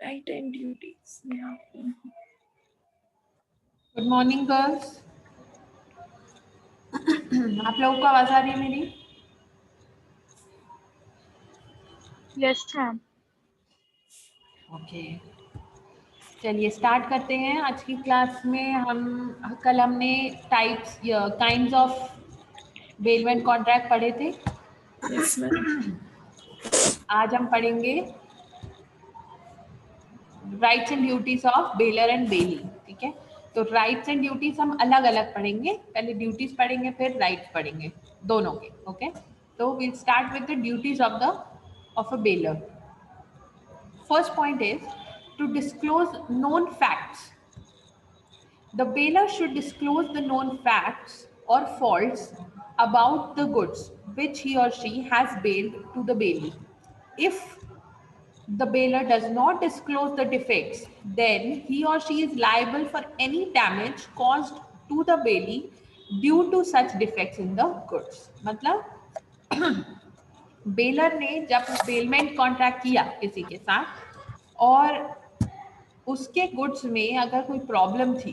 Right and duties. Good morning girls. आप लोगों को आवाज आ रही है मेरी? Yes ma'am. ओके, चलिए स्टार्ट करते हैं। आज की क्लास में कल हमने types kinds of bailment contract पढ़े थे। Yes ma'am. आज हम पढ़ेंगे rights and duties of bailor and bailee. ठीक है, तो राइट्स एंड ड्यूटीज हम अलग अलग पढ़ेंगे। पहले ड्यूटीज पढ़ेंगे फिर राइट्स पढ़ेंगे दोनों के। ओके, तो we'll start with the duties of a bailor. First point is to disclose known facts. The baler should disclose the known facts or faults about the goods which he or she has baled to the bailee. If the baler does not disclose the defects, then he or she is liable for any damage caused to the bailee due to such defects in the goods. मतलब baler ने जब bailment contract किया किसी के साथ और उसके goods में अगर कोई प्रॉब्लम थी,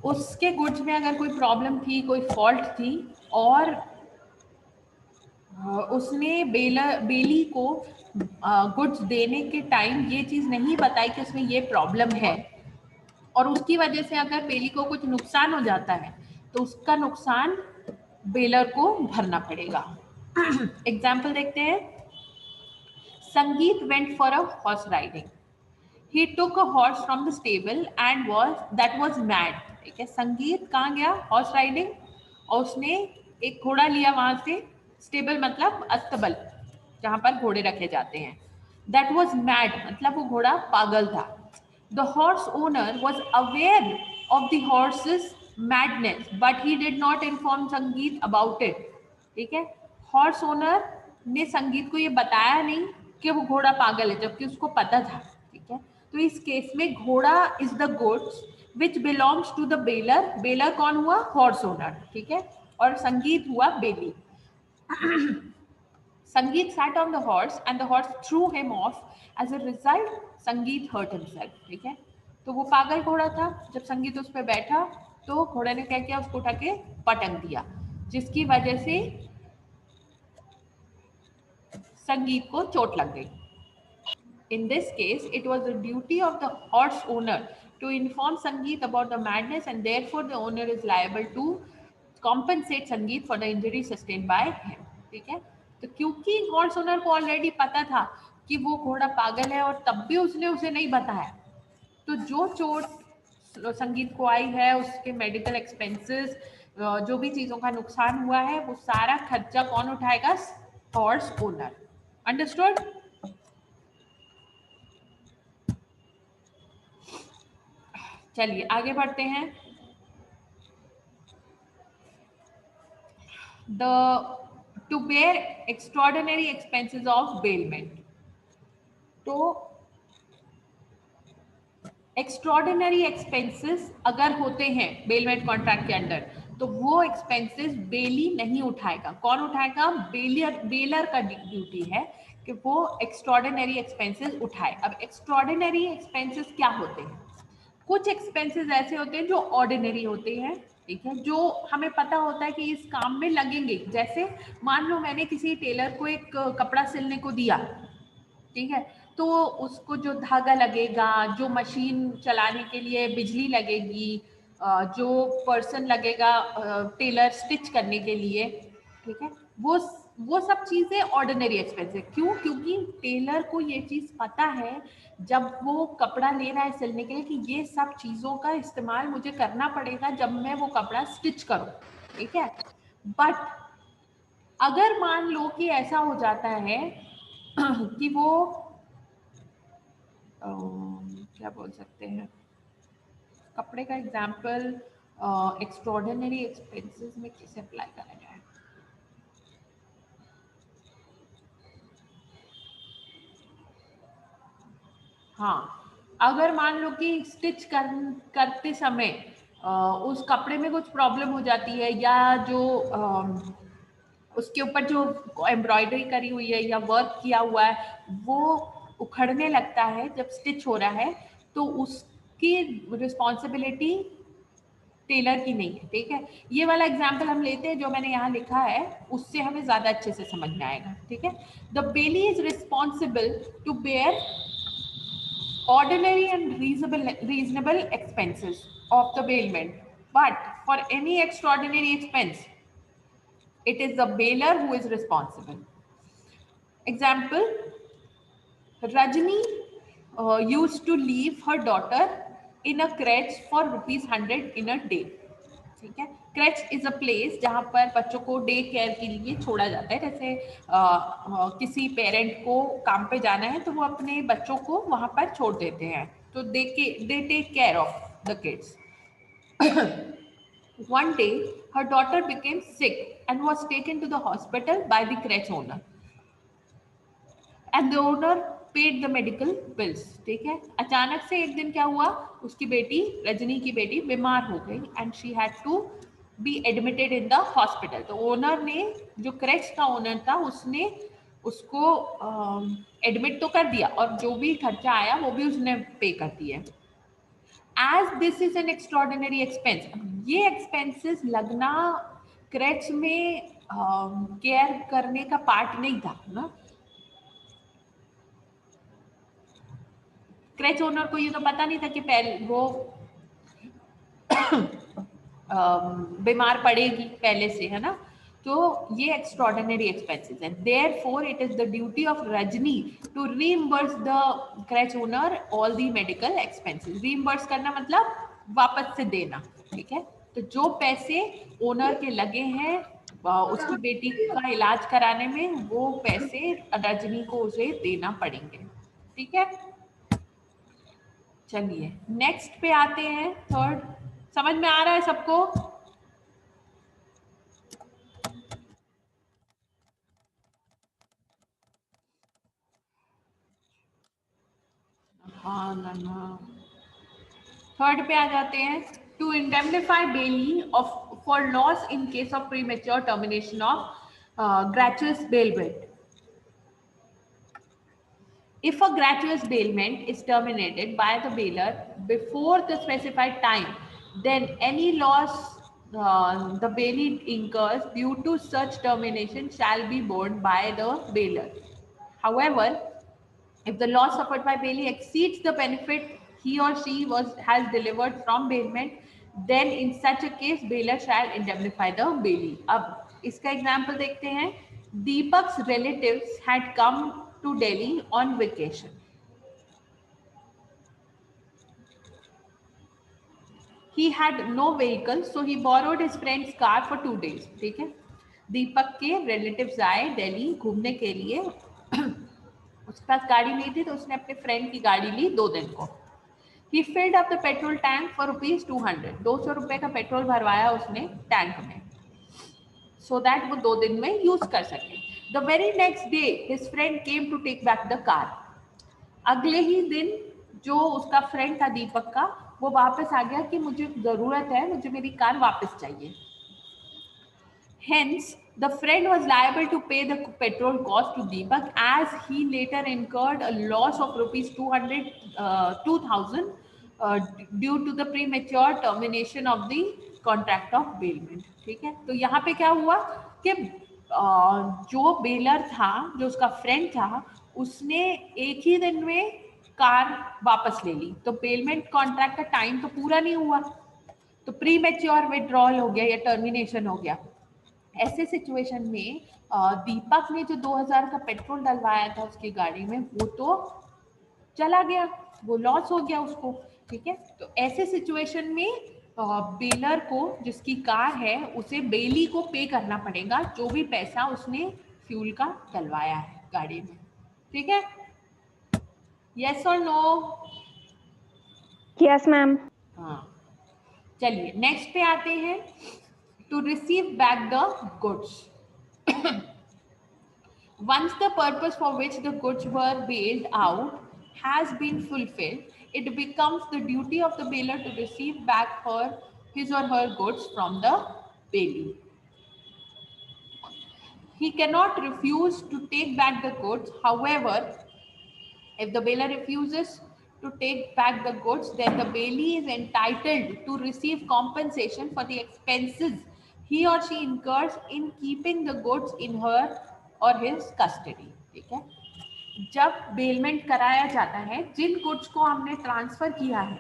उसके गुड्स में अगर कोई प्रॉब्लम थी, कोई फॉल्ट थी और उसने बेली को गुड्स देने के टाइम ये चीज नहीं बताई कि उसमें ये प्रॉब्लम है और उसकी वजह से अगर बेली को कुछ नुकसान हो जाता है तो उसका नुकसान बेलर को भरना पड़ेगा। एग्जाम्पल देखते हैं। संगीत went for a horse riding. He took a horse from the stable and was mad. ठीक है, संगीत कहाँ गया? हॉर्स राइडिंग, और उसने एक घोड़ा लिया वहां से। स्टेबल मतलब अस्तबल, जहां पर घोड़े रखे जाते हैं। That was mad मतलब वो घोड़ा पागल था। The horse owner was aware of the horse's madness, but he did not inform संगीत about it. ठीक है, हॉर्स ओनर ने संगीत को ये बताया नहीं कि वो घोड़ा पागल है, जबकि उसको पता था। ठीक है, तो इस केस में घोड़ा is the goods which belongs to the bailor. Bailor कौन हुआ? Horse owner. ठीक है, और संगीत हुआ बेली। संगीत sat on the horse and the horse threw him off. As a result, संगीत hurt himself. ठीक है, तो वो पागल घोड़ा था। जब संगीत उस पर बैठा तो घोड़े ने क्या किया? उसको उठा के पटक दिया, जिसकी वजह से संगीत को चोट लग गई। In this case, it was the duty of the horse owner to inform Sangeet about the madness, and therefore the owner is liable to compensate Sangeet for the injury sustained by him. ठीक है, तो क्योंकि horse owner को already पता था कि वो घोड़ा पागल है और तब भी उसने उसे नहीं बताया, तो जो चोट संगीत को आई है, उसके मेडिकल एक्सपेंसेस, जो भी चीजों का नुकसान हुआ है, वो सारा खर्चा कौन उठाएगा? Horse owner. अंडरस्टूड? चलिए आगे बढ़ते हैं। To bear extraordinary expenses of bailment. तो एक्स्ट्रॉर्डिनरी एक्सपेंसेस अगर होते हैं बेलमेंट कॉन्ट्रैक्ट के अंडर, तो वो एक्सपेंसेस बेली नहीं उठाएगा। कौन उठाएगा? बेलर का ड्यूटी है कि वो एक्स्ट्रॉर्डिनरी एक्सपेंसेस उठाए। अब एक्स्ट्रॉर्डिनरी एक्सपेंसेस क्या होते हैं? कुछ एक्सपेंसेस ऐसे होते हैं जो ऑर्डिनरी होते हैं, ठीक है, जो हमें पता होता है कि इस काम में लगेंगे। जैसे मान लो मैंने किसी टेलर को एक कपड़ा सिलने को दिया, ठीक है, तो उसको जो धागा लगेगा, जो मशीन चलाने के लिए बिजली लगेगी, जो पर्सन लगेगा टेलर स्टिच करने के लिए, ठीक है, वो सब चीजें ऑर्डिनरी एक्सपेंस है। क्यों? क्योंकि टेलर को ये चीज पता है जब वो कपड़ा ले रहा है सिलने के लिए कि ये सब चीजों का इस्तेमाल मुझे करना पड़ेगा जब मैं वो कपड़ा स्टिच करूं। ठीक है, बट अगर मान लो कि ऐसा हो जाता है कि वो क्या बोल सकते हैं, कपड़े का एग्जाम्पल एक्स्ट्रॉर्डिनरी एक्सपेंसेस में कैसे अप्लाई करा जाए? हाँ, अगर मान लो कि स्टिच करते समय उस कपड़े में कुछ प्रॉब्लम हो जाती है, या जो उसके ऊपर जो एम्ब्रॉयडरी करी हुई है या वर्क किया हुआ है वो उखड़ने लगता है जब स्टिच हो रहा है, तो उसकी रिस्पॉन्सिबिलिटी टेलर की नहीं है। ठीक है, ये वाला एग्जाम्पल हम लेते हैं जो मैंने यहाँ लिखा है, उससे हमें ज्यादा अच्छे से समझ में आएगा। ठीक है, the bailee is responsible to bear ordinary and reasonable expenses of the bailment, but for any extraordinary expense it is the bailor who is responsible. Example, Rajni used to leave her daughter in a crèche for ₹100 in a day. ठीक है, creche is a place जहाँ पर बच्चों को day care के लिए छोड़ा जाता है। जैसे किसी पेरेंट को काम पे जाना है तो वो अपने बच्चों को वहाँ पर छोड़ देते हैं, तो they take care of the kids. One day her daughter became sick and was taken to the hospital by the crèche owner, and the owner paid the medical bills. ठीक है, अचानक से एक दिन क्या हुआ, उसकी बेटी, रजनी की बेटी बीमार हो गई and she had to be admitted in the hospital. तो ओनर ने, जो क्रेच का ओनर था, उसने उसको एडमिट तो कर दिया और जो भी खर्चा आया वो भी उसने पे कर दिया। As this is an extraordinary expense, ये एक्सपेंसेस लगना क्रेच में केयर करने का पार्ट नहीं था ना। क्रेच ओनर को ये तो पता नहीं था कि पहले वो बीमार पड़ेगी पहले से, है ना। तो ये एक्स्ट्रॉर्डिनरी एक्सपेंसेस है। Therefore it is the duty of Rajni to reimburse the creche owner all the medical expenses. Reimburse करना मतलब वापस से देना। ठीक है, तो जो पैसे ओनर के लगे हैं उसकी बेटी का इलाज कराने में, वो पैसे रजनी को उसे देना पड़ेंगे। ठीक है, चलिए नेक्स्ट पे आते हैं। थर्ड, समझ में आ रहा है सबको? हाँ ना, थर्ड पे आ जाते हैं। To indemnify bailee of for loss in case of premature termination of gratuitous bailment. If a gratuitous bailment is terminated by the bailor before the specified time, then any loss the bailee incurs due to such termination shall be borne by the bailor. However, if the loss suffered by bailee exceeds the benefit he or she has delivered from bailment, then in such a case bailor shall indemnify the bailee. अब इसका example देखते हैं। दीपक्स relatives had come to Delhi on vacation. He had no vehicle, so he borrowed his friend's car for 2 days. ठीक है, दीपक के relatives आए दिल्ली घूमने के लिए, उसके पास गाड़ी नहीं थी तो उसने अपने फ्रेंड की गाड़ी ली 2 दिन को। He filled up the petrol tank for ₹200. 200 रुपए का पेट्रोल भरवाया उसने टैंक में, so that वो 2 दिन में यूज कर सके। The very next day his friend came to take back the car. अगले ही दिन जो उसका फ्रेंड था दीपक का, वो वापस आ गया कि मुझे जरूरत है, मुझे मेरी कार वापस चाहिए। Hence, the friend was liable to pay the petrol cost to Deepak, as he later incurred a loss of ₹2,000 due to the premature termination of the contract of bailment. ठीक है, तो यहाँ पे क्या हुआ कि जो बेलर था, जो उसका फ्रेंड था, उसने एक ही दिन में कार वापस ले ली, तो बेलमेंट कॉन्ट्रैक्ट का टाइम तो पूरा नहीं हुआ, तो प्री मैच्योर विड्रॉल हो गया या टर्मिनेशन हो गया। ऐसे सिचुएशन में दीपक ने जो 2000 का पेट्रोल डलवाया था उसकी गाड़ी में, वो तो चला गया, वो लॉस हो गया उसको। ठीक है, तो ऐसे सिचुएशन में बेलर को, जिसकी कार है, उसे बेली को पे करना पड़ेगा जो भी पैसा उसने फ्यूल का डलवाया है गाड़ी में। ठीक है, यस और नो? Yes ma'am. हाँ, चलिए नेक्स्ट पे आते हैं। To receive back the goods. Once the purpose for which the goods were bailed out has been fulfilled, it becomes the duty of the bailor to receive back her his or her goods from the bailee. He cannot refuse to take back the goods. However, if the bailer refuses to take back the goods, then the bailee is entitled to receive compensation for the expenses he or she incurs in keeping the goods in her or his custody. ठीक है, जब bailment कराया जाता है, जिन goods को हमने transfer किया है,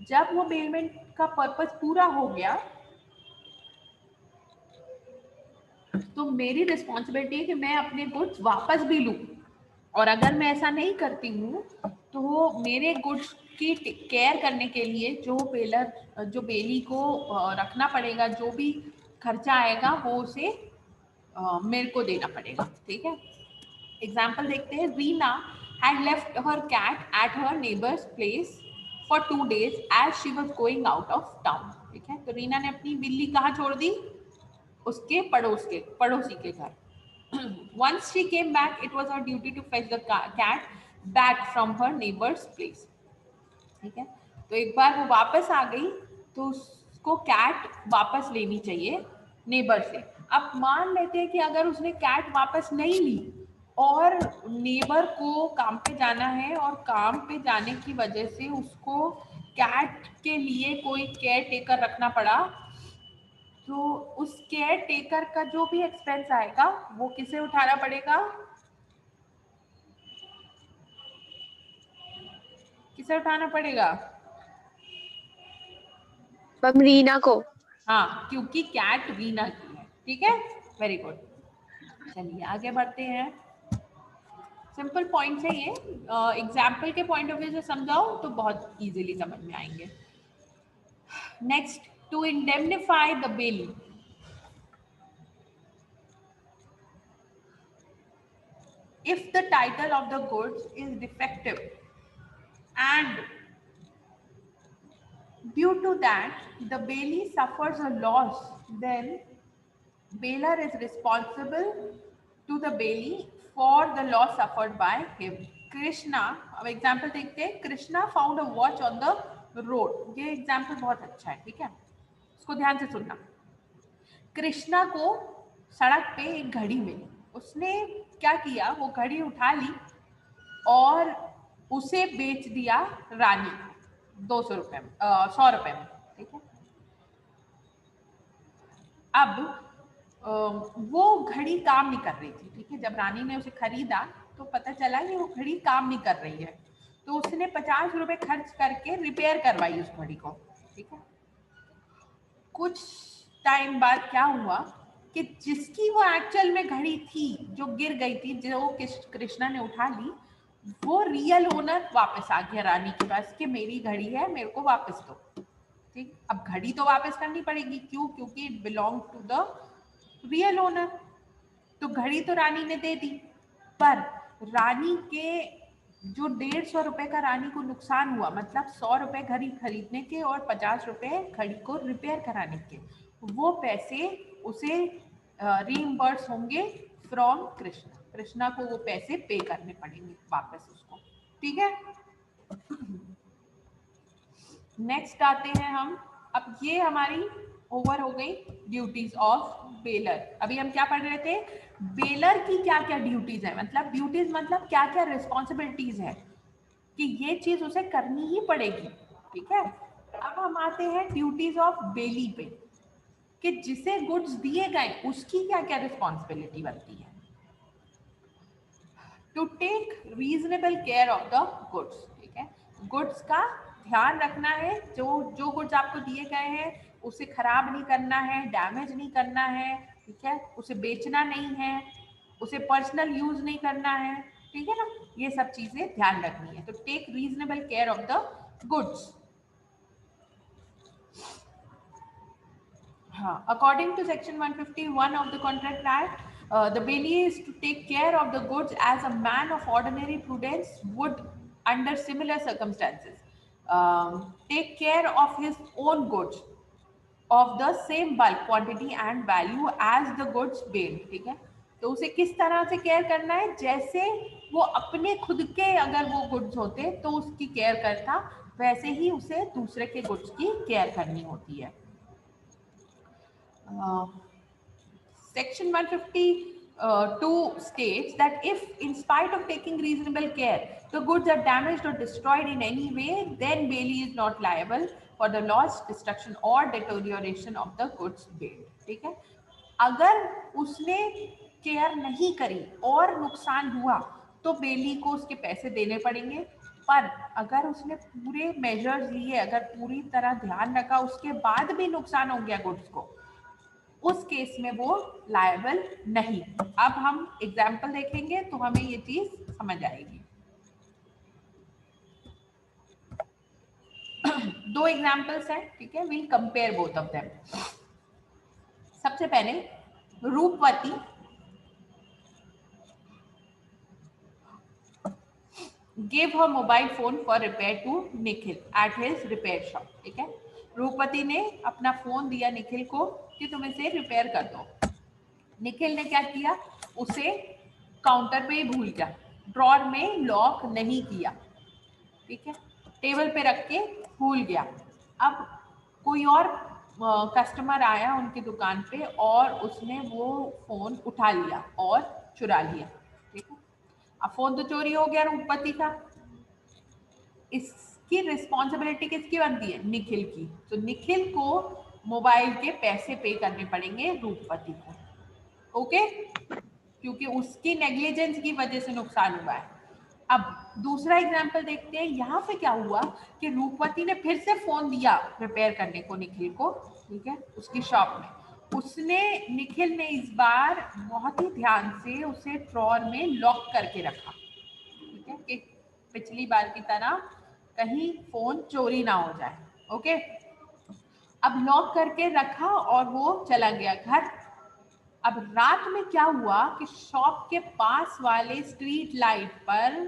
जब वो बेलमेंट का पर्पस पूरा हो गया तो मेरी रिस्पॉन्सिबिलिटी है कि मैं अपने गुड्स वापस भी लूं, और अगर मैं ऐसा नहीं करती हूँ तो मेरे गुड्स की केयर करने के लिए जो बेली को रखना पड़ेगा, जो भी खर्चा आएगा वो उसे मेरे को देना पड़ेगा. ठीक है, एग्जाम्पल देखते हैं. Reena had left her cat at her neighbor's place for 2 days as she was going out of town. ठीक है, तो रीना ने अपनी बिल्ली कहाँ छोड़ दी? उसके पड़ोसी के घर. Once she came back, it was her duty to fetch the cat back from her neighbor's place. ठीक है, तो एक बार वो वापस आ गई तो उसको कैट वापस लेनी चाहिए नेबर से. अब मान लेते हैं कि अगर उसने कैट वापस नहीं ली और नेबर को काम पे जाना है और काम पे जाने की वजह से उसको कैट के लिए कोई केयर टेकर रखना पड़ा, तो उस केयर टेकर का जो भी एक्सपेंस आएगा वो किसे उठाना पड़ेगा? किसे उठाना पड़ेगा? रीना को. हाँ, क्योंकि कैट रीना की है. ठीक है, वेरी गुड. चलिए आगे बढ़ते हैं. सिंपल पॉइंट्स है ये. एग्जाम्पल के पॉइंट ऑफ व्यू से समझाओ तो बहुत इजीली समझ में आएंगे. Next, to indemnify the bailee. If the title of the goods is defective and due to that the bailee suffers a loss, then bailer is responsible to the bailee for the loss suffered by him. Krishna, अब example देखते हैं. Krishna found a watch on the road. ये example बहुत अच्छा है. ठीक है, इसको ध्यान से सुनना. कृष्णा को सड़क पे एक घड़ी मिली. उसने क्या किया? वो घड़ी उठा ली और उसे बेच दिया रानी 200 रुपए में, 100 रुपए में. ठीक है, अब वो घड़ी काम नहीं कर रही थी. ठीक है, जब रानी ने उसे खरीदा तो पता चला कि वो घड़ी काम नहीं कर रही है, तो उसने 50 रुपए खर्च करके रिपेयर करवाई उस घड़ी को. ठीक है, कुछ टाइम बाद क्या हुआ कि जिसकी वो एक्चुअल में घड़ी थी, जो गिर गई थी, जो कृष्णा ने उठा ली, वो रियल ओनर वापस आ गया रानी के पास कि मेरी घड़ी है, मेरे को वापस दो. ठीक, अब घड़ी तो वापस करनी पड़ेगी. क्यों? क्योंकि it belong to the real owner. तो घड़ी तो रानी ने दे दी, पर रानी के जो 150 रुपए का रानी को नुकसान हुआ, मतलब 100 रुपए घड़ी खरीदने के और 50 रुपए घड़ी को रिपेयर कराने के, वो पैसे उसे रीइंबर्स होंगे फ्रॉम कृष्णा. कृष्णा को वो पैसे पे करने पड़ेंगे वापस उसको. ठीक है, नेक्स्ट आते हैं हम. अब ये हमारी ओवर हो गई ड्यूटीज ऑफ बेलर. अभी हम क्या पढ़ रहे थे? बेलर की क्या क्या ड्यूटीज है, मतलब ड्यूटीज मतलब क्या क्या रिस्पॉन्सिबिलिटीज है कि ये चीज उसे करनी ही पड़ेगी. ठीक है, अब हम आते हैं ड्यूटीज ऑफ बेली पे कि जिसे गुड्स दिए गए उसकी क्या क्या रिस्पॉन्सिबिलिटी बनती है. To take reasonable care of the goods. ठीक है, गुड्स का ध्यान रखना है. जो गुड्स आपको दिए गए हैं उसे खराब नहीं करना है, डैमेज नहीं करना है. ठीक है, उसे बेचना नहीं है, उसे पर्सनल यूज नहीं करना है. ठीक है ना, ये सब चीजें ध्यान रखनी है. तो take reasonable care of the goods. हाँ, according to section 151 of the contract act, the bailee is to take care of the goods as a man of ordinary prudence would under similar circumstances. Take care of his own goods of the same bulk, quantity and value as the goods bailed. ठीक है, तो उसे किस तरह से care करना है? जैसे वो अपने खुद के अगर वो गुड्स होते तो उसकी केयर करता, वैसे ही उसे दूसरे के गुड्स की केयर करनी होती है. Section 152 states that if, in spite of taking reasonable care, the goods are damaged or destroyed in any way, then Bailey is not liable for the loss, destruction or deterioration of the goods bailed. ठीक है, अगर उसने care नहीं करी और नुकसान हुआ तो बेली को उसके पैसे देने पड़ेंगे, पर अगर उसने पूरे मेजर्स लिए, अगर पूरी तरह ध्यान रखा, उसके बाद भी नुकसान हो गया गुड्स को, उस केस में वो लायबल नहीं। अब हम एग्जाम्पल देखेंगे तो हमें ये चीज समझ आएगी। दो एग्जाम्पल्स हैं, ठीक है, we'll compare both of them. सबसे पहले रूपवती gave her mobile phone for repair to Nikhil at his repair shop। ठीक है, रूपवती ने अपना फोन दिया निखिल को कि तुम इसे रिपेयर कर दो। निखिल ने क्या किया, उसे काउंटर पे ही भूल गया, ड्रॉर में लॉक नहीं किया, ठीक है, टेबल पे रख के भूल गया। अब कोई और कस्टमर आया उनकी दुकान पे और उसने वो फोन उठा लिया और चुरा लिया, ठीक है। अब फोन तो चोरी हो गया रूपवती का, इसकी रिस्पॉन्सिबिलिटी किसकी बनती है, निखिल की। तो निखिल को मोबाइल के पैसे पे करने पड़ेंगे रूपवती को, ओके, क्योंकि उसकी नेग्लिजेंस की वजह से नुकसान हुआ है। अब दूसरा एग्जाम्पल देखते हैं, यहाँ पे क्या हुआ कि रूपवती ने फिर से फोन दिया रिपेयर करने को निखिल को, ठीक है, उसकी शॉप में। उसने, निखिल ने इस बार बहुत ही ध्यान से उसे ड्रॉर में लॉक करके रखा, ठीक है, कि पिछली बार की तरह कहीं फोन चोरी ना हो जाए, ओके। अब लॉक करके रखा और वो चला गया घर। अब रात में क्या हुआ कि शॉप के पास वाले स्ट्रीट लाइट पर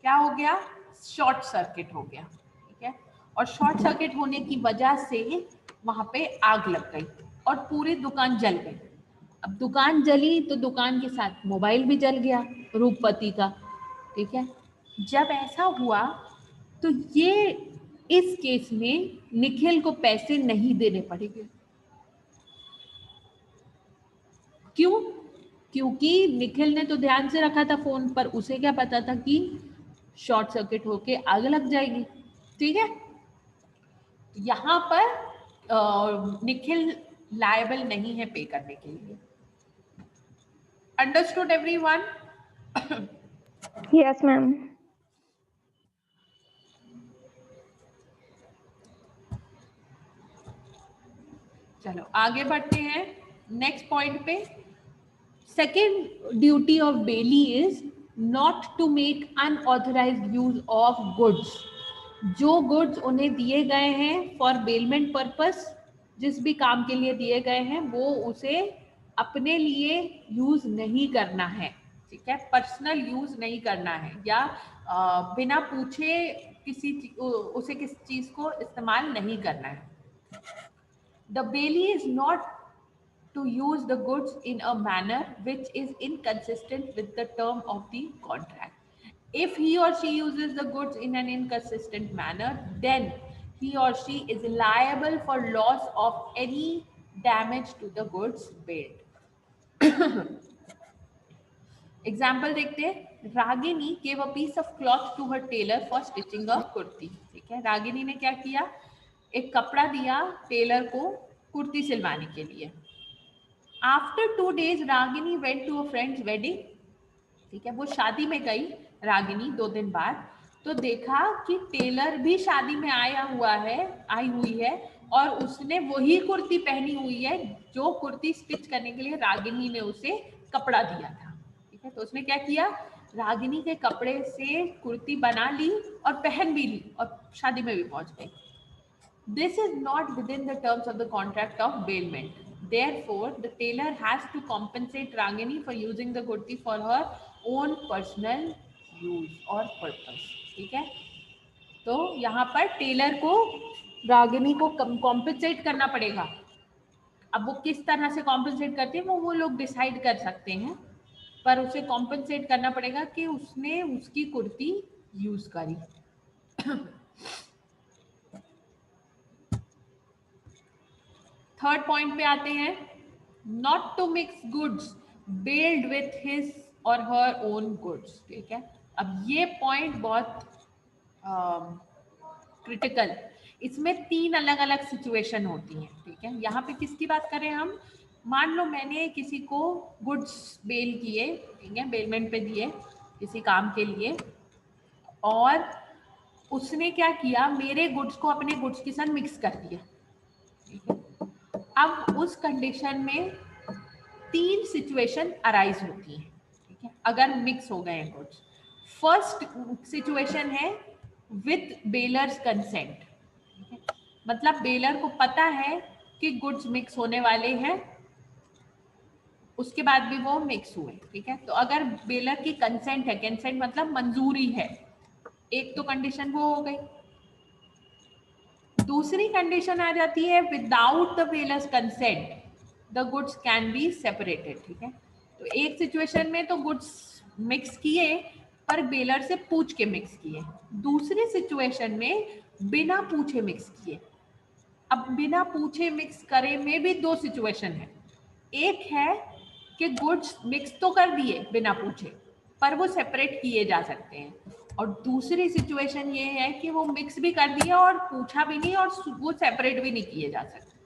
क्या हो गया, शॉर्ट सर्किट हो गया, ठीक है, और शॉर्ट सर्किट होने की वजह से वहां पे आग लग गई और पूरी दुकान जल गई। अब दुकान जली तो दुकान के साथ मोबाइल भी जल गया रूपवती का, ठीक है। जब ऐसा हुआ तो ये इस केस में निखिल को पैसे नहीं देने पड़ेंगे। क्यों? क्योंकि निखिल ने तो ध्यान से रखा था फोन पर, उसे क्या पता था कि शॉर्ट सर्किट होके आग लग जाएगी, ठीक है। यहाँ पर निखिल लायबल नहीं है पे करने के लिए। Understood everyone? Yes ma'am. चलो आगे बढ़ते हैं नेक्स्ट पॉइंट पे। Second duty of bailee is not to make unauthorized use of goods. जो गुड्स उन्हें दिए गए हैं फॉर बेलमेंट पर्पस, जिस भी काम के लिए दिए गए हैं, वो उसे अपने लिए यूज नहीं करना है, ठीक है, पर्सनल यूज नहीं करना है, या बिना पूछे उसे किसी चीज को इस्तेमाल नहीं करना है। The bailee is not to use the goods in a manner which is inconsistent with the term of the contract. If he or she uses the goods in an inconsistent manner, then he or she is liable for loss of any damage to the goods bailed. Example देखते हैं। Ragini gave a piece of cloth to her tailor for stitching a kurti। ठीक है, रागिनी ने क्या किया, एक कपड़ा दिया टेलर को कुर्ती सिलवाने के लिए। After 2 days Ragini went to a friend's wedding. ठीक है, वो शादी में गई रागिनी 2 दिन बाद, तो देखा कि टेलर भी शादी में आई हुई है और उसने वही कुर्ती पहनी हुई है जो कुर्ती स्टिच करने के लिए रागिनी ने उसे कपड़ा दिया था। ठीक है, तो उसने क्या किया, रागिनी के कपड़े से कुर्ती बना ली और पहन भी ली और शादी में भी पहुंच गई। This is not within the terms of the contract of bailment. Therefore, the tailor has to compensate Ragini for using the kurti for her own personal use or purpose. ठीक है, तो यहाँ पर टेलर को रागिनी को कॉम्पेंसेट करना पड़ेगा। अब वो किस तरह से कॉम्पेंसेट करते हैं वो लोग डिसाइड कर सकते हैं, पर उसे कॉम्पेंसेट करना पड़ेगा कि उसने उसकी कुर्ती यूज करी। थर्ड पॉइंट पे आते हैं। Not to mix goods bailed with his or her own goods. ठीक है, अब ये पॉइंट बहुत क्रिटिकल, इसमें 3 अलग अलग सिचुएशन होती हैं। ठीक है, यहाँ पे किसकी बात करें हम, मान लो मैंने किसी को गुड्स बेल किए, ठीक है, बेलमेंट पे दिए किसी काम के लिए, और उसने क्या किया, मेरे गुड्स को अपने गुड्स के साथ मिक्स कर दिया। ठीक है, अब उस कंडीशन में 3 सिचुएशन अराइज होती हैं। ठीक है, अगर मिक्स हो गए गुड्स। फर्स्ट सिचुएशन है विथ बेलर्स कंसेंट, मतलब बेलर को पता है कि गुड्स मिक्स होने वाले हैं, उसके बाद भी वो मिक्स हुए। ठीक है, तो अगर बेलर की कंसेंट है, कंसेंट मतलब मंजूरी है, एक तो कंडीशन वो हो गई। दूसरी कंडीशन आ जाती है without the bailor's consent the goods can be separated. ठीक है, तो एक सिचुएशन में तो गुड्स मिक्स किए पर बेलर से पूछ के मिक्स किए, दूसरी सिचुएशन में बिना पूछे मिक्स किए। अब बिना पूछे मिक्स करे में भी 2 सिचुएशन है, एक है कि गुड्स मिक्स तो कर दिए बिना पूछे पर वो सेपरेट किए जा सकते हैं, और दूसरी सिचुएशन ये है कि वो मिक्स भी कर दिया और पूछा भी नहीं और वो सेपरेट भी नहीं किए जा सकते।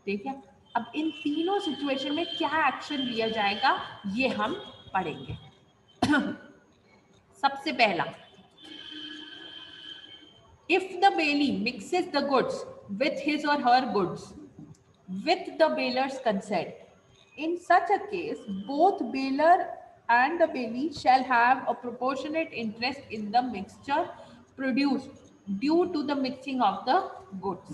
ठीक है, अब इन तीनों सिचुएशन में क्या एक्शन लिया जाएगा ये हम पढ़ेंगे। सबसे पहला, if the bailee mixes the goods with his or her goods with the baler's consent, in such a case both baler and the bailee shall have a proportionate interest in the mixture produced due to the mixing of the goods.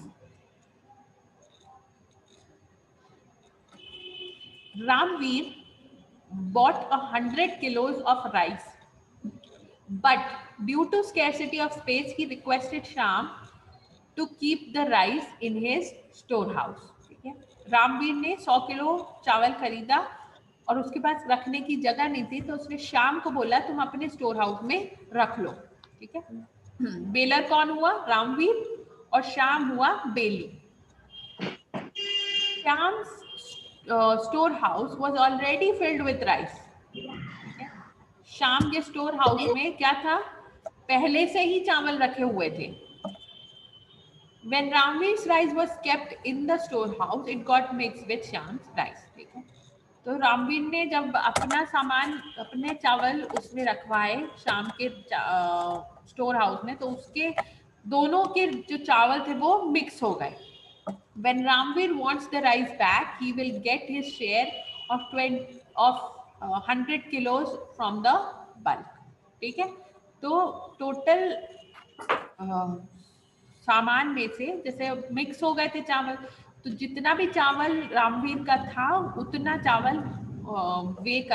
Ramveer bought 100 kilos of rice, but due to scarcity of space he requested Sham to keep the rice in his storehouse. ठीक है, रामवीर ने 100 kilo चावल खरीदा और उसके पास रखने की जगह नहीं थी, तो उसने शाम को बोला तुम अपने स्टोर हाउस में रख लो। ठीक है, बेलर कौन हुआ, रामवीर, और शाम हुआ bailee. Shyam's store house was already filled with rice. Shyam के स्टोर हाउस में क्या था, पहले से ही चावल रखे हुए थे। When Ramveer's rice was kept in the storehouse, it got mixed with Shyam's rice. ठीक है, तो रामवीर ने जब अपना सामान, अपने चावल उसमें रखवाए शाम के स्टोर हाउस में, तो उसके दोनों के जो चावल थे वो मिक्स हो गए। When Ramveer wants the rice back, he will get his share of 100 kilos from the bulk. ठीक है, तो टोटल सामान में से जैसे मिक्स हो गए थे चावल, तो जितना भी चावल रामवीर का था उतना चावल वेट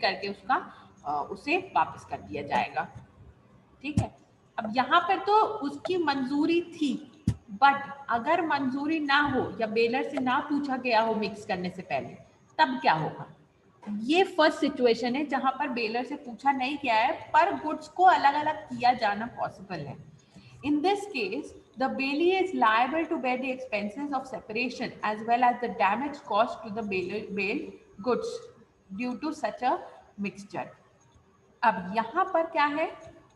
करके उसका उसे वापस कर दिया जाएगा। ठीक है, अब यहाँ पर तो उसकी मंजूरी थी, बट अगर मंजूरी ना हो या बेलर से ना पूछा गया हो मिक्स करने से पहले, तब क्या होगा। ये फर्स्ट सिचुएशन है जहां पर बेलर से पूछा नहीं गया है पर गुड्स को अलग अलग किया जाना पॉसिबल है। In this case, the bailee is liable to bear the expenses of separation as well as the damage caused to the bailed goods due to such a mixture. अब यहाँ पर क्या है,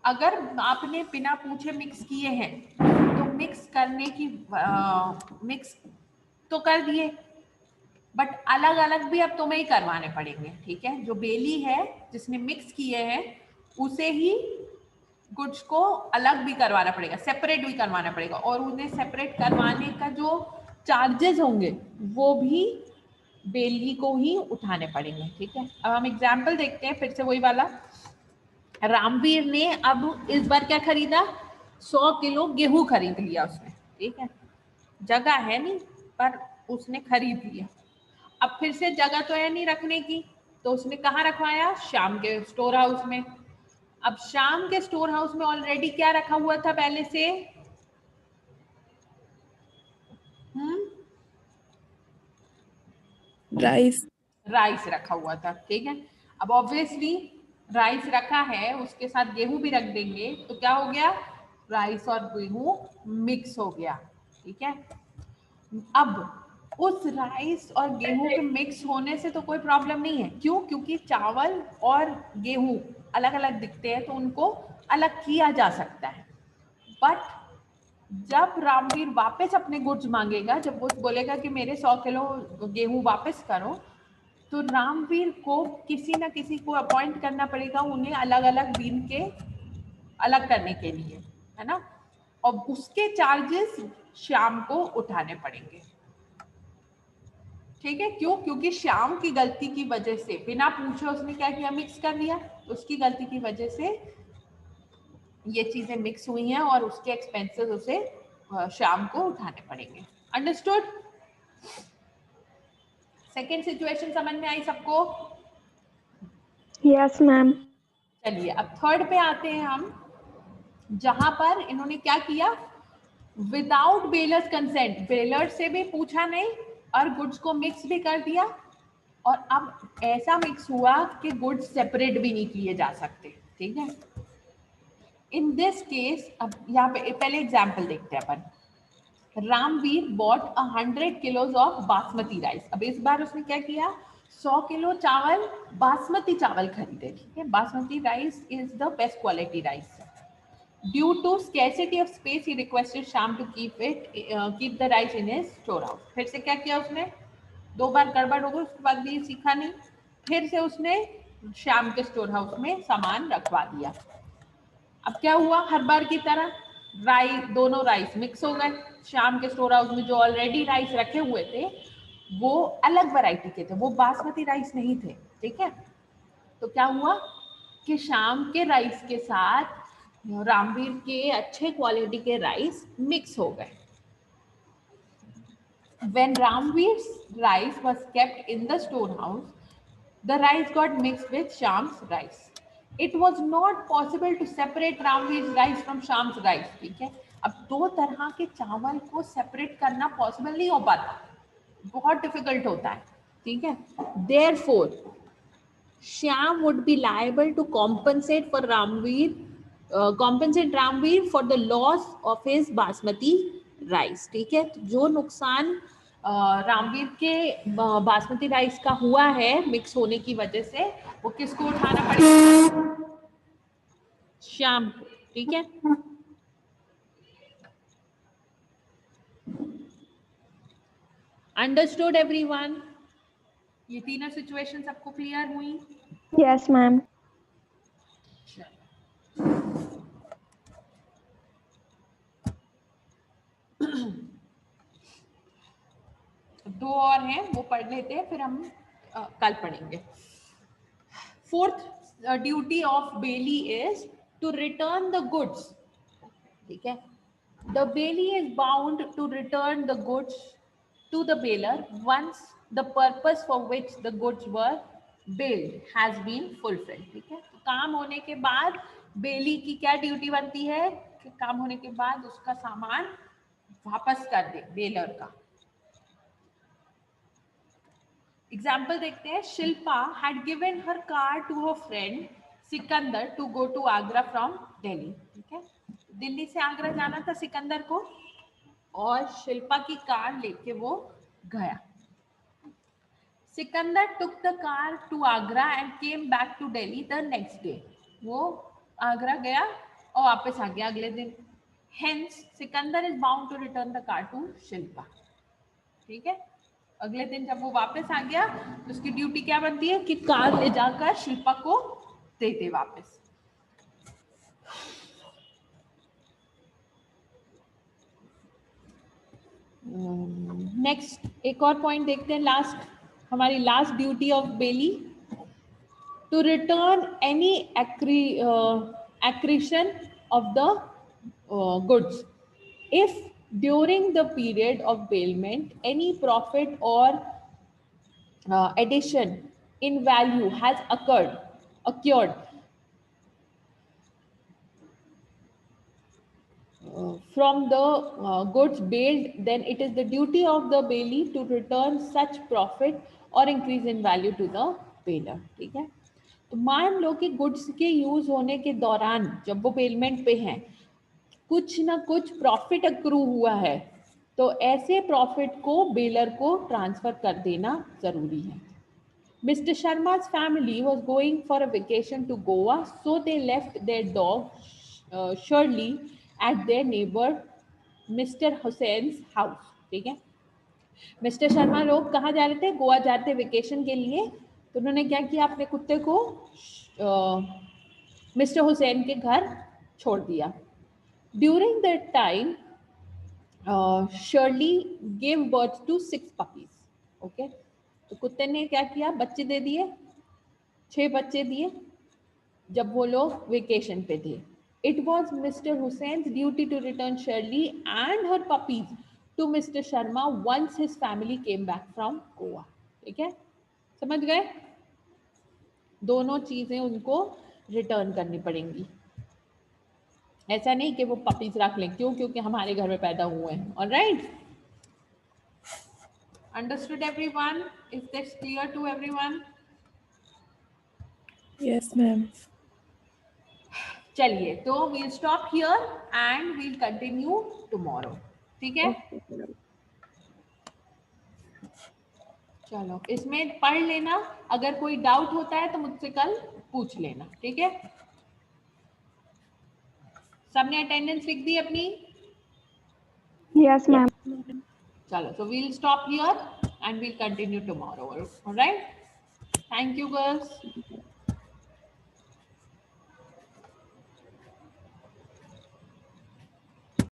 अगर आपने बिना पूछे मिक्स किए हैं तो मिक्स करने की मिक्स तो कर दिए, बट अलग अलग भी अब तुम्हें ही करवाने पड़ेंगे। ठीक है, जो बेली है जिसने मिक्स किए हैं उसे ही गुड्स को अलग भी करवाना पड़ेगा, सेपरेट भी करवाना पड़ेगा, और उन्हें सेपरेट करवाने का जो चार्जेस होंगे वो भी बेली को ही उठाने पड़ेंगे। ठीक है, अब हम एग्जाम्पल देखते हैं फिर से वही वाला। रामवीर ने अब इस बार क्या खरीदा, 100 किलो गेहूं खरीद लिया उसने। ठीक है, जगह है नहीं पर उसने खरीद लिया। अब फिर से जगह तो है नहीं रखने की, तो उसने कहाँ रखवाया, शाम के स्टोर हाउस में। अब शाम के स्टोर हाउस में ऑलरेडी क्या रखा हुआ था पहले से, राइस रखा हुआ था। ठीक है, अब ऑब्वियसली राइस रखा है, उसके साथ गेहूं भी रख देंगे, तो क्या हो गया, राइस और गेहूं मिक्स हो गया। ठीक है, अब उस राइस और गेहूं के मिक्स होने से तो कोई प्रॉब्लम नहीं है। क्यों? क्योंकि चावल और गेहूं अलग अलग दिखते हैं तो उनको अलग किया जा सकता है। बट जब रामवीर वापस अपने गुड्स मांगेगा, जब वो बोलेगा कि मेरे 100 किलो गेहूं वापस करो, तो रामवीर को किसी ना किसी को अपॉइंट करना पड़ेगा उन्हें अलग अलग बीन के अलग करने के लिए, है ना। और उसके चार्जेस श्याम को उठाने पड़ेंगे। ठीक है? क्यों? क्योंकि श्याम की गलती की वजह से, बिना पूछे उसने क्या किया, मिक्स कर दिया। उसकी गलती की वजह से ये चीजें मिक्स हुई हैं और उसके एक्सपेंसेस उसे श्याम को उठाने पड़ेंगे। अंडरस्टूड? सेकेंड सिचुएशन समझ में आई सबको? Yes, ma'am. चलिए अब थर्ड पे आते हैं हम, जहां पर इन्होंने क्या किया, विदाउट बेलर्स कंसेंट, बेलर से भी पूछा नहीं और गुड्स को मिक्स भी कर दिया। और अब ऐसा मिक्स हुआ कि गुड्स सेपरेट भी नहीं किए जा सकते। ठीक है? इन दिस केस, अब यहाँ पे पहले एग्जाम्पल देखते हैं अपन। Ramveer bought 100 kilos of basmati rice. अब इस बार उसने क्या किया, 100 किलो चावल बासमती चावल खरीदे। ठीक है? Basmati rice is the best quality rice. Due to scarcity of space he requested Shyam to keep the rice in his store house. फिर से क्या किया उसने, 2 बार गड़बड़ हो गई, उसके बाद भी सीखा नहीं, फिर से उसने श्याम के स्टोर हाउस में सामान रखवा दिया। अब क्या हुआ, हर बार की तरह राइस, दोनों राइस मिक्स हो गए। श्याम के स्टोर हाउस में जो ऑलरेडी राइस रखे हुए थे वो अलग वैरायटी के थे, वो बासमती राइस नहीं थे। ठीक है? तो क्या हुआ कि श्याम के राइस के साथ रामवीर के अच्छे क्वालिटी के राइस मिक्स हो गए। When Ramveer's rice was kept in the storehouse, the rice got mixed with Shyam's rice. It was not possible to separate Ramveer's rice from Shyam's rice. ठीक है? अब 2 तरह के चावल को सेपरेट करना पॉसिबल नहीं हो पाता, बहुत डिफिकल्ट होता है। ठीक है? Therefore, Shyam would be liable to compensate Ramveer for the loss of his basmati rice. ठीक है? तो जो नुकसान रामवीर के बासमती राइस का हुआ है मिक्स होने की वजह से, वो किसको उठाना पड़ेगा? श्याम को। ठीक है? Understood everyone? ये तीनों सिचुएशन सबको क्लियर हुई? Yes, ma'am. दो और हैं, वो पढ़ लेते हैं, फिर हम कल पढ़ेंगे। Fourth duty of bailee is to return the goods. ठीक है? The bailee is bound to return the goods to the bailor once the purpose for which the goods were bailed has been fulfilled. ठीक है? तो काम होने के बाद बेली की क्या ड्यूटी बनती है कि काम होने के बाद उसका सामान वापस कर दे बेलर का। एग्जाम्पल देखते हैं। Shilpa had given her car to her friend Sikandar to go to Agra from Delhi. ठीक है? दिल्ली से आगरा जाना था सिकंदर को और शिल्पा की कार लेके वो गया। Sikandar took the car to Agra and came back to Delhi the next day. वो आगरा गया और वापस आ गया अगले दिन। Hence Sikandar is bound to return the car to Shilpa. ठीक है? अगले दिन जब वो वापस आ गया तो उसकी ड्यूटी क्या बनती है कि कार ले जाकर शिल्पा को दे दे वापस। नेक्स्ट एक और पॉइंट देखते हैं, लास्ट, हमारी last duty of bailee, to return any accretion of the goods if during the period of bailment any profit or addition in value has occurred from the goods bailed, then it is the duty of the bailee to return such profit or increase in value to the bailer। ठीक है? तो मान लो कि goods के use होने के दौरान जब वो बेलमेंट पे हैं कुछ ना कुछ प्रॉफिट अक्रू हुआ है, तो ऐसे प्रॉफिट को बेलर को ट्रांसफर कर देना जरूरी है. Mr. Sharma's family was going for a vacation to Goa, so they left their dog Shirley at their neighbor Mr. Hussein's house. ठीक है. मिस्टर शर्मा लोग कहाँ जा रहे थे? गोवा जा रहे थे वेकेशन के लिए. तो उन्होंने क्या किया? अपने कुत्ते को मिस्टर हुसैन के घर छोड़ दिया. During that time Shirley gave birth to 6 puppies. Okay, तो कुत्ते ने क्या किया? बच्चे दे दिए, 6 बच्चे दिए जब वो लोग वेकेशन पे थे. It was mister Hussain's duty to return Shirley and her puppies to mister Sharma once his family came back from Goa. ठीक है, समझ गए? दोनों चीजें उनको रिटर्न करनी पड़ेंगी. ऐसा नहीं कि वो पपीज रख लें. क्यों? क्योंकि हमारे घर में पैदा हुए हैं. Alright, understood everyone? Is this clear to everyone? Yes, ma'am. चलिए, तो we'll stop here and we'll continue tomorrow. ठीक है? चलो, इसमें पढ़ लेना. अगर कोई डाउट होता है तो मुझसे कल पूछ लेना. ठीक है? सबने अटेंडेंस लिख दी अपनी? Yes, ma'am. चलो, so we'll stop here and we'll continue tomorrow. All right? Thank you, girls.